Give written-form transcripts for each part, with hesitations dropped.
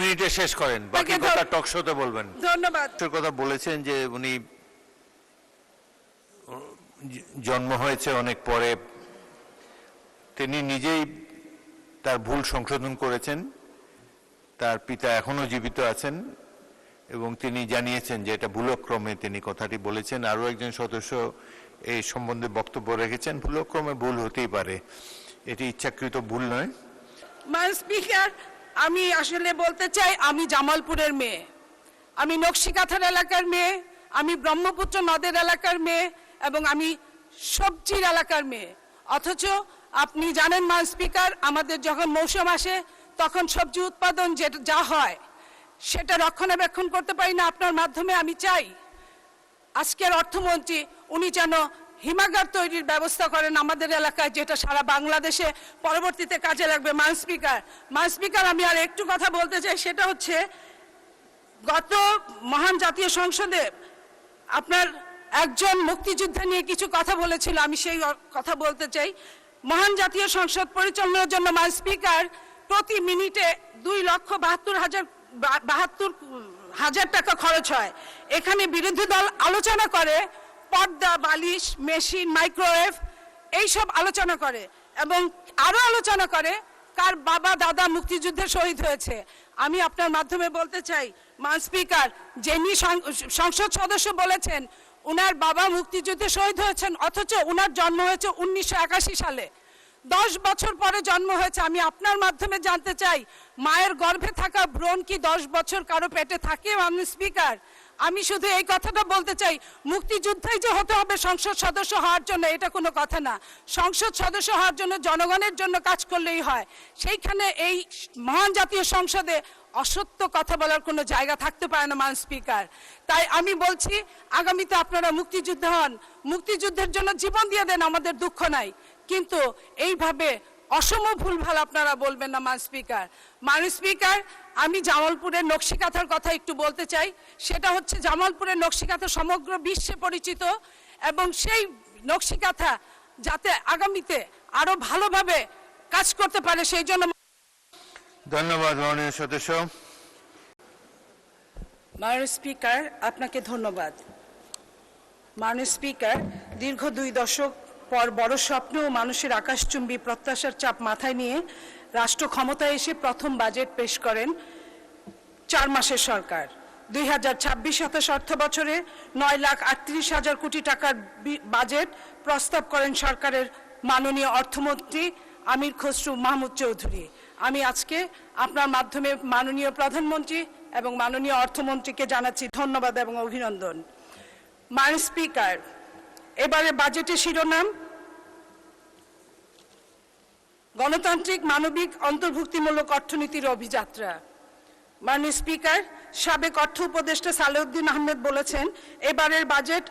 মিনিটে শেষ করেন, বাকি কথা টক শোতে বলবেন। ধন্যবাদ। কথা বলেছেন যে উনি জন্ম হয়েছে অনেক পরে, তিনি নিজেই তার ভুল সংশোধন করেছেন। তার পিতা এখনো জীবিত আছেন এবং তিনি জানিয়েছেন যে এটা ভুলক্রমে তিনি কথাটি বলেছেন। আরও একজন সদস্য এই সম্বন্ধে বক্তব্য রেখেছেন, ভুলক্রমে ভুল হতেই পারে, এটি ইচ্ছাকৃত ভুল নয়। মান স্পিকার, আমি আসলে বলতে চাই আমি জামালপুরের মেয়ে, আমি নকশিকাথার এলাকার মেয়ে, আমি ব্রহ্মপুত্র নদের এলাকার মেয়ে এবং আমি সবজির এলাকার মেয়ে। অথচ আপনি জানেন মান স্পিকার, আমাদের যখন মৌসুম আসে তখন সবজি উৎপাদন যা হয় সেটা রক্ষণাবেক্ষণ করতে পারি না। আপনার মাধ্যমে আমি চাই আজকের অর্থমন্ত্রী উনি যেন হিমাগার তৈরির ব্যবস্থা করেন আমাদের এলাকায়, যেটা সারা বাংলাদেশে পরবর্তীতে কাজে লাগবে। মান স্পিকার, আমি আর একটু কথা বলতে চাই, সেটা হচ্ছে গত মহান জাতীয় সংসদে আপনার একজন মুক্তিযোদ্ধা নিয়ে কিছু কথা বলেছিল, আমি সেই কথা বলতে চাই। মহান জাতীয় সংসদ পরিচালনার জন্য মান স্পিকার প্রতি মিনিটে 2,72,000 টাকা খরচ হয়। এখানে বিরোধী দল আলোচনা করে পর্দা, বালিশ, মেশিন, মাইক্রোওয়েভ এইসব আলোচনা করে এবং আরো আলোচনা করে কার বাবা দাদা মুক্তিযুদ্ধে শহীদ হয়েছে। আমি আপনার মাধ্যমে বলতে চাই মান স্পিকার, যিনি সংসদ সদস্য বলেছেন উনার বাবা মুক্তিযুদ্ধে শহীদ হয়েছেন, অথচ উনার জন্ম হয়েছে 1981 সালে, 10 বছর পরে জন্ম হয়েছে। আমি আপনার মাধ্যমে জানতে চাই মায়ের গর্ভে থাকা ব্রণ কি 10 বছর কারো পেটে থাকে? মান স্পিকার, আমি শুধু এই কথাটা বলতে চাই, মুক্তিযোদ্ধাই যে হতে হবে সংসদ সদস্য হওয়ার জন্য এটা কোনো কথা না। সংসদ সদস্য হওয়ার জন্য জনগণের জন্য কাজ করলেই হয়। সেইখানে এই মহান জাতীয় সংসদে অসত্য কথা বলার কোনো জায়গা থাকতে পারে না মান স্পিকার। তাই আমি বলছি আগামীতে আপনারা মুক্তিযোদ্ধা হন, মুক্তিযুদ্ধের জন্য জীবন দিয়ে দেন, আমাদের দুঃখ নাই, কিন্তু এইভাবে অসম ভুলভাল আপনারা বলবেন না মান স্পিকার। আমি জামালপুরের নকশিকাথার কথা একটু বলতে চাই। সেটা হচ্ছে জামালপুরের নকশিকাথা সমগ্র বিশ্বে পরিচিত এবং সেই নকশিকাথা যাতে আগামীতে আরো ভালোভাবে কাজ করতে পারে সেই জন্য। ধন্যবাদ মাননীয় সদস্য। মাননীয় স্পিকার, আপনাকে ধন্যবাদ। মাননীয় স্পিকার, দীর্ঘ 2 দশক পর বড় স্বপ্ন ও মানুষের আকাশচুম্বী প্রত্যাশার চাপ মাথায় নিয়ে রাষ্ট্র ক্ষমতায় এসে প্রথম বাজেট পেশ করেন 4 মাসের সরকার। 2026-27 অর্থ বছরে 9,38,000 কোটি টাকার বাজেট প্রস্তাব করেন সরকারের মাননীয় অর্থমন্ত্রী আমির খসরু মাহমুদ চৌধুরী। আমি আজকে আপনার মাধ্যমে মাননীয় প্রধানমন্ত্রী এবং মাননীয় অর্থমন্ত্রীকে জানাচ্ছি ধন্যবাদ এবং অভিনন্দন। মাননীয় স্পিকার, এবারে বাজেটের শিরোনাম গণতান্ত্রিক, মানবিক, অন্তর্ভুক্তিমূলক অর্থনীতির অভিযাত্রা। মাননীয় স্পিকার, সাবেক অর্থ উপদেষ্টা সালেউদ্দিন আহমেদ বলেছেন এবারের বাজেট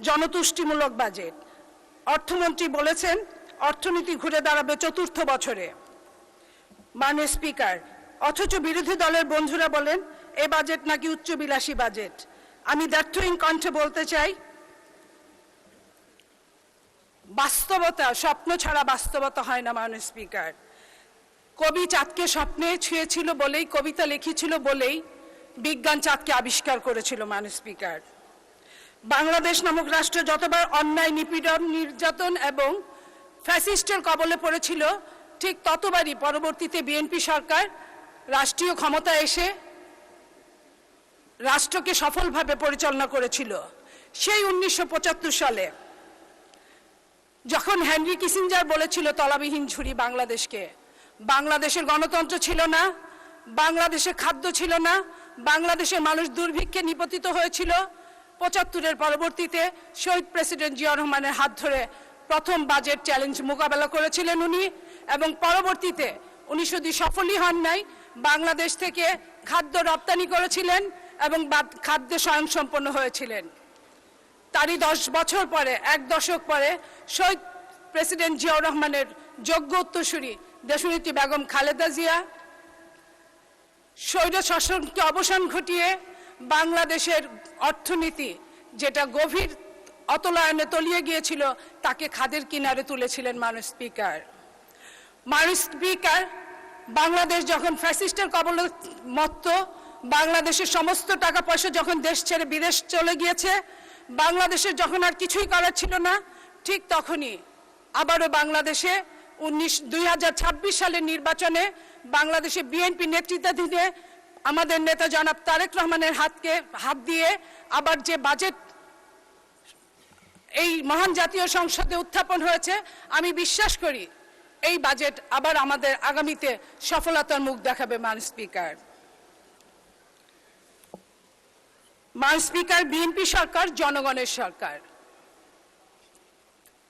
জনতুষ্টিমূলক বাজেট। অর্থমন্ত্রী বলেছেন অর্থনীতি ঘুরে দাঁড়াবে 4র্থ বছরে। মাননীয় স্পিকার, অথচ বিরোধী দলের বন্ধুরা বলেন এ বাজেট নাকি উচ্চবিলাসী বাজেট। আমি দ্ব্যর্থহীন কণ্ঠে বলতে চাই, বাস্তবতা স্বপ্ন ছাড়া বাস্তবতা হয় না। মাননীয় স্পিকার, কবি চাঁদকে স্বপ্নে ছুঁয়েছিল বলেই, কবিতা লিখেছিল বলেই বিজ্ঞান চাঁদকে আবিষ্কার করেছিল। মাননীয় স্পিকার, বাংলাদেশ নামক রাষ্ট্র যতবার অন্যায়, নিপীড়ন, নির্যাতন এবং ফ্যাসিস্টের কবলে পড়েছিল, ঠিক ততবারই পরবর্তীতে বিএনপি সরকার রাষ্ট্রীয় ক্ষমতায় এসে রাষ্ট্রকে সফলভাবে পরিচালনা করেছিল। সেই 1975 সালে যখন হেনরি কিসিঞ্জার বলেছিল তলাবিহীন ঝুড়ি বাংলাদেশকে, বাংলাদেশের গণতন্ত্র ছিল না, বাংলাদেশে খাদ্য ছিল না, বাংলাদেশের মানুষ দুর্ভিক্ষে নিপতিত হয়েছিল। 75-এর পরবর্তীতে শহীদ প্রেসিডেন্ট জিয়া রহমানের হাত ধরে প্রথম বাজেট চ্যালেঞ্জ মোকাবেলা করেছিলেন উনি, এবং পরবর্তীতে উনি শুধু সফলই হন নাই, বাংলাদেশ থেকে খাদ্য রপ্তানি করেছিলেন এবং খাদ্যে স্বয়ংসম্পন্ন হয়েছিলেন। তারই 10 বছর পরে, 1 দশক পরে শহীদ প্রেসিডেন্ট জিয়াউর রহমানের যোগ্য উত্তরসূরি দেশনেত্রী বেগম খালেদা জিয়া স্বৈর শাসনকে অবসান ঘটিয়ে বাংলাদেশের অর্থনীতি যেটা গভীর অতলায়নে তলিয়ে গিয়েছিল তাকে খাদের কিনারে তুলেছিলেন। মাননীয় স্পিকার, বাংলাদেশ যখন ফ্যাসিস্টের কবলে মত্ত, বাংলাদেশের সমস্ত টাকা পয়সা যখন দেশ ছেড়ে বিদেশ চলে গিয়েছে, বাংলাদেশের যখন আর কিছুই করার ছিল না, ঠিক তখনই আবারও বাংলাদেশে 2026 সালের নির্বাচনে বাংলাদেশে বিএনপি নেতৃত্বাধীনে আমাদের নেতা জনাব তারেক রহমানের হাত দিয়ে আবার যে বাজেট এই মহান জাতীয় সংসদে উত্থাপন হয়েছে, আমি বিশ্বাস করি এই বাজেট আবার আমাদের আগামীতে সফলতার মুখ দেখাবে। মাননীয় স্পিকার, বিএনপি সরকার জনগণের সরকার।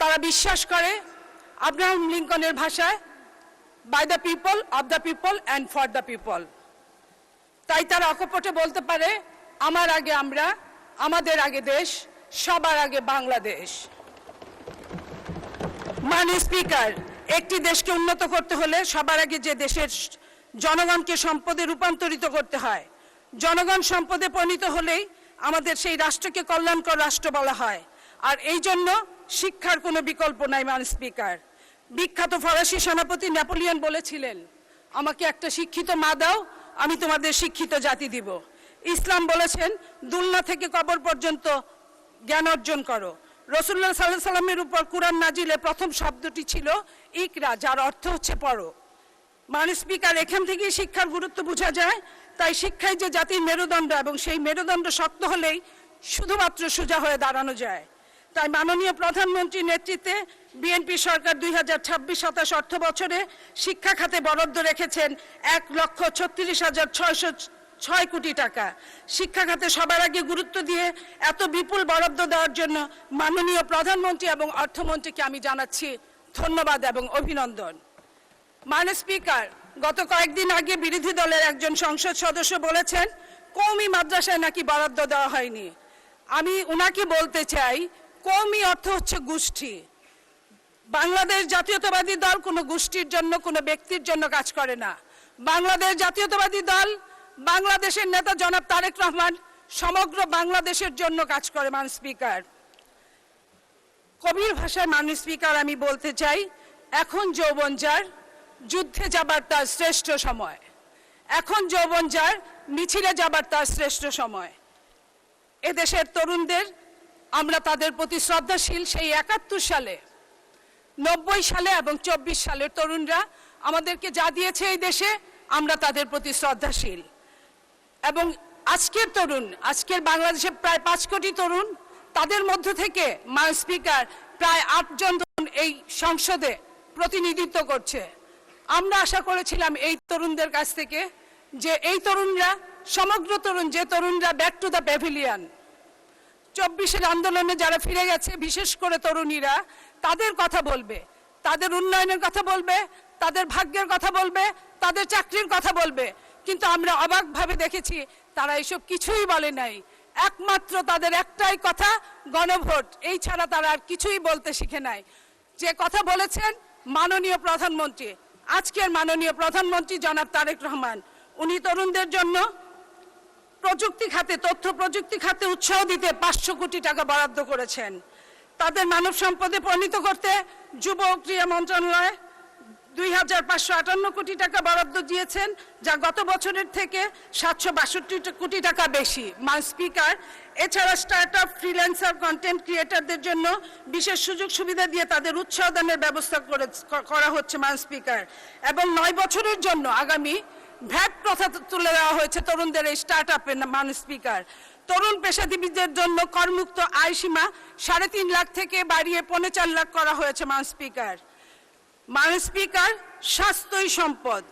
তারা বিশ্বাস করে আব্রাহাম লিঙ্কনের ভাষায়, by the people, of the people and for the people. তাই তারা অকপটে বলতে পারে, আমার আগে আমরা, আমাদের আগে দেশ, সবার আগে বাংলাদেশ। মাননীয় স্পিকার, একটি দেশকে উন্নত করতে হলে সবার আগে যে দেশের জনগণকে সম্পদে রূপান্তরিত করতে হয়, জনগণ সম্পদে পরিণত হলেই আমাদের সেই রাষ্ট্রকে কল্যাণকর রাষ্ট্র বলা হয়। আর এই জন্য শিক্ষার কোনো বিকল্প নাই। মাননীয় স্পিকার, বিখ্যাত ফরাসি সেনাপতি নেপোলিয়ন বলেছিলেন, আমাকে একটা শিক্ষিত মা দাও, আমি তোমাদের শিক্ষিত জাতি দিব। ইসলাম বলেছেন, দুলনা থেকে কবর পর্যন্ত জ্ঞান অর্জন করো। রাসূলুল্লাহ সাল্লাল্লাহু আলাইহি সাল্লামের উপর কুরআন নাজিলে প্রথম শব্দটি ছিল ইকরা, যার অর্থ হচ্ছে পড়ো। মাননীয় স্পিকার, এখান থেকেই শিক্ষার গুরুত্ব বোঝা যায়। তাই শিক্ষাই যে জাতির মেরুদণ্ড, এবং সেই মেরুদণ্ড শক্ত হলেই শুধুমাত্র সোজা হয়ে দাঁড়ানো যায়। তাই মাননীয় প্রধানমন্ত্রীর নেতৃত্বে বিএনপি সরকার 2026-27 অর্থ বছরে শিক্ষা খাতে বরাদ্দ রেখেছেন 1,36,606 কোটি টাকা। শিক্ষা খাতে সবার আগে গুরুত্ব দিয়ে এত বিপুল বরাদ্দ দেওয়ার জন্য মাননীয় প্রধানমন্ত্রী এবং অর্থমন্ত্রীকে আমি জানাচ্ছি ধন্যবাদ এবং অভিনন্দন। মাননীয় স্পিকার, গত কয়েকদিন আগে বিরোধী দলের একজন সংসদ সদস্য বলেছেন কওমি মাদ্রাসায় নাকি বরাদ্দ দেওয়া হয়নি। আমি উনাকে বলতে চাই, কওমি অর্থ হচ্ছে গোষ্ঠী। বাংলাদেশ জাতীয়তাবাদী দল কোনো গোষ্ঠীর জন্য, কোনো ব্যক্তির জন্য কাজ করে না। বাংলাদেশ জাতীয়তাবাদী দল, বাংলাদেশের নেতা জনাব তারেক রহমান সমগ্র বাংলাদেশের জন্য কাজ করে। মাননীয় স্পিকার, কবির ভাষায় মাননীয় স্পিকার আমি বলতে চাই, এখন যৌবন যার, যুদ্ধে যাবার তার শ্রেষ্ঠ সময়। এখন যৌবন যার, মিছিলে যাবার তার শ্রেষ্ঠ সময়। এদেশের তরুণদের আমরা তাদের প্রতি শ্রদ্ধাশীল। সেই 71 সালে, 90 সালে এবং 24 সালের তরুণরা আমাদেরকে যা দিয়েছে এই দেশে, আমরা তাদের প্রতি শ্রদ্ধাশীল। এবং আজকের তরুণ, আজকের বাংলাদেশে প্রায় 5 কোটি তরুণ, তাদের মধ্য থেকে মাননীয় স্পিকার প্রায় 8 জন তরুণ এই সংসদে প্রতিনিধিত্ব করছে। আমরা আশা করেছিলাম এই তরুণদের কাছ থেকে যে এই তরুণরা, সমগ্র তরুণ, যে তরুণরা ব্যাক টু দ্য প্যাভিলিয়ন, 24-এর আন্দোলনে যারা ফিরে গেছে, বিশেষ করে তরুণীরা, তাদের কথা বলবে, তাদের উন্নয়নের কথা বলবে, তাদের ভাগ্যের কথা বলবে, তাদের চাকরির কথা বলবে। কিন্তু আমরা অবাকভাবে দেখেছি তারা এসব কিছুই বলে নাই। একমাত্র তাদের একটাই কথা, গণভোট। এই ছাড়া তারা আর কিছুই বলতে শিখে নাই। যে কথা বলেছেন মাননীয় প্রধানমন্ত্রী, আজকের মাননীয় প্রধানমন্ত্রী জনাব তারেক রহমান, উনি তরুণদের জন্য প্রযুক্তি খাতে, তথ্য প্রযুক্তি খাতে উৎসাহ দিতে 500 কোটি টাকা বরাদ্দ করেছেন। তাদের মানব সম্পদে পরিণত করতে যুব ও ক্রীড়া মন্ত্রণালয় 2,558 কোটি টাকা বরাদ্দ দিয়েছেন, যা গত বছরের থেকে 762 কোটি টাকা বেশি। মাননীয় স্পিকার, এছাড়া স্টার্টআপ, ফ্রিল্যান্সার, কন্টেন্ট ক্রিয়েটরদের জন্য বিশেষ সুযোগ সুবিধা দিয়ে তাদের উৎসাহ দানের ব্যবস্থা করা হচ্ছে। মাননীয় স্পিকার, এবং 9 বছরের জন্য আগামী ভ্যাট প্রথা তুলে দেওয়া হয়েছে তরুণদের এই স্টার্টআপে। মাননীয় স্পিকার, তরুণ পেশাজীবীদের জন্য করমুক্ত আয় সীমা 3.5 লাখ থেকে বাড়িয়ে 4.5 লাখ করা হয়েছে। মাননীয় স্পিকার, স্বাস্থ্যই সম্পদ,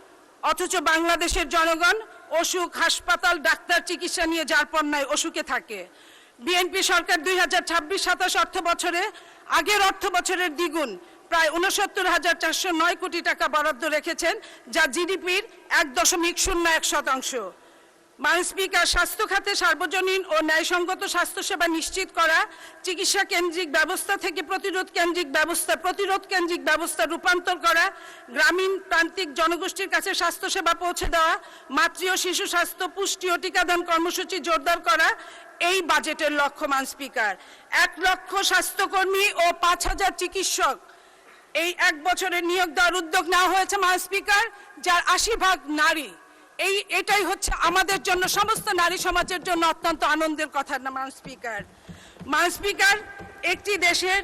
অথচ বাংলাদেশের জনগণ অসুখ, হাসপাতাল, ডাক্তার, চিকিৎসা নিয়ে যার পণ্যায় অসুখে থাকে। বিএনপি সরকার 2026-27 অর্থ বছরে আগের অর্থ বছরের দ্বিগুণ, প্রায় 69,409 কোটি টাকা বরাদ্দ রেখেছেন, যা জিডিপির 1.01%। মাননীয় স্পিকার, স্বাস্থ্য খাতে সার্বজনীন ও ন্যায়সঙ্গত স্বাস্থ্যসেবা নিশ্চিত করা, চিকিৎসা কেন্দ্রিক ব্যবস্থা থেকে প্রতিরোধ কেন্দ্রিক ব্যবস্থা রূপান্তর করা, গ্রামীণ প্রান্তিক জনগোষ্ঠীর কাছে স্বাস্থ্যসেবা পৌঁছে দেওয়া, মাতৃ ও শিশু স্বাস্থ্য, পুষ্টি ও টিকাদান কর্মসূচি জোরদার করা এই বাজেটের লক্ষ্য। মাননীয় স্পিকার, 1 লক্ষ স্বাস্থ্যকর্মী ও 5,000 চিকিৎসক এই 1 বছরে নিয়োগ দেওয়ার উদ্যোগ নেওয়া হয়েছে মাননীয় স্পিকার, যার 80% নারী। এটাই হচ্ছে আমাদের জন্য, সমস্ত নারী সমাজের জন্য অত্যন্ত আনন্দের কথা না মাননীয় স্পিকার। মাননীয় স্পিকার, একটি দেশের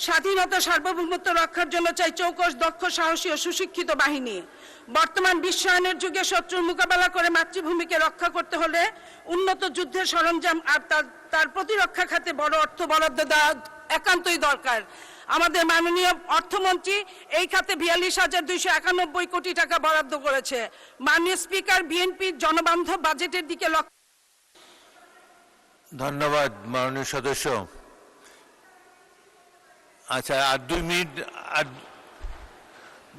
স্বাধীনতা সার্বভৌমত্ব রক্ষার জন্য চাই চৌকস, দক্ষ, সাহসী ও সুশিক্ষিত বাহিনী। বর্তমান বিশ্বায়নের যুগে শত্রুর মোকাবেলা করে মাতৃভূমিকে রক্ষা করতে হলে উন্নত যুদ্ধের সরঞ্জাম আর তার প্রতিরক্ষা খাতে বড় অর্থ বরাদ্দ দেওয়া একান্তই দরকার। আমাদের মাননীয় অর্থমন্ত্রী এই খাতে 42,291 কোটি টাকা বরাদ্দ করেছে। মাননীয় স্পিকার, বিএনপির জনবান্ধব বাজেটের দিকে লক্ষ্য। ধন্যবাদ মাননীয় সদস্য। আচ্ছা, আর 2 মিনিট, আর